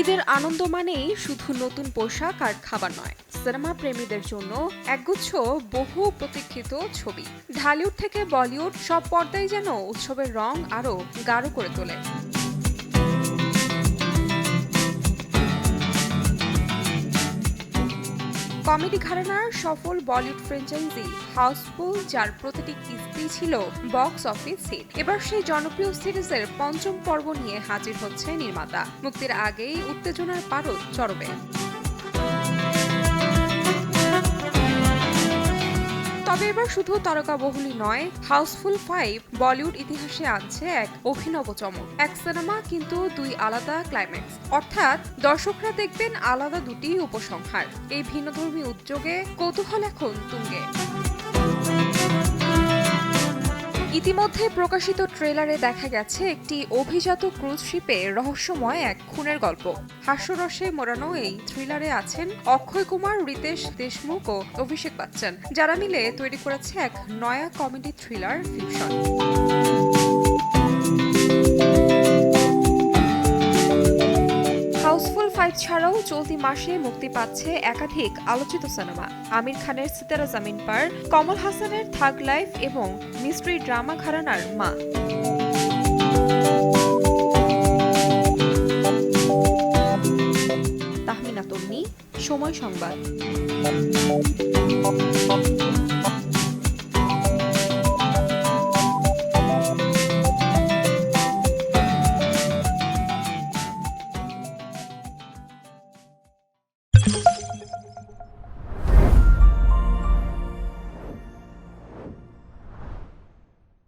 ঈদের আনন্দ মানেই শুধু নতুন পোশাক আর খাবার নয়, সিনেমা প্রেমীদের জন্য একগুচ্ছ বহু প্রতীক্ষিত ছবি। ঢালিউড থেকে বলিউড, সব পর্দায় যেন উৎসবের রং আরও গাঢ় করে তোলে। কমেডি ঘরানার সফল বলিউড ফ্র্যাঞ্চাইজি হাউসফুল, যার প্রতিটি কিস্তি ছিল বক্স অফিস হিট, এবার সেই জনপ্রিয় সিরিজের পঞ্চম পর্ব নিয়ে হাজির হচ্ছে নির্মাতা। মুক্তির আগেই উত্তেজনার পারদ চরমে। তবে এবার শুধু তারকাবহুলি নয়, হাউসফুল 5 বলিউড ইতিহাসে আনছে এক অভিনব চমক। এক সিনেমা, কিন্তু দুই আলাদা ক্লাইম্যাক্স, অর্থাৎ দর্শকরা দেখবেন আলাদা দুটি উপসংহার। এই ভিন্নধর্মী উদ্যোগে কৌতূহল এখন তুঙ্গে। ইতিমধ্যে প্রকাশিত ট্রেলারে দেখা গেছে একটি অভিজাত ক্রুজ শিপে রহস্যময় এক খুনের গল্প। হাস্যরসে মোড়ানো এই থ্রিলারে আছেন অক্ষয় কুমার, রিতেশ দেশমুখ ও অভিষেক বচ্চন, যারা মিলে তৈরি করেছে এক নয়া কমেডি থ্রিলার ফিকশন। হাউসফুল 5 ছাড়াও চলতি মাসে মুক্তি পাচ্ছে একাধিক আলোচিত সিনেমা। আমির খানের সিতারা জামিন পার, কমল হাসানের থাগ লাইফ এবং মিস্ট্রি ড্রামা ঘরানার মা। তাহমিনা তন্নি, সময় সংবাদ।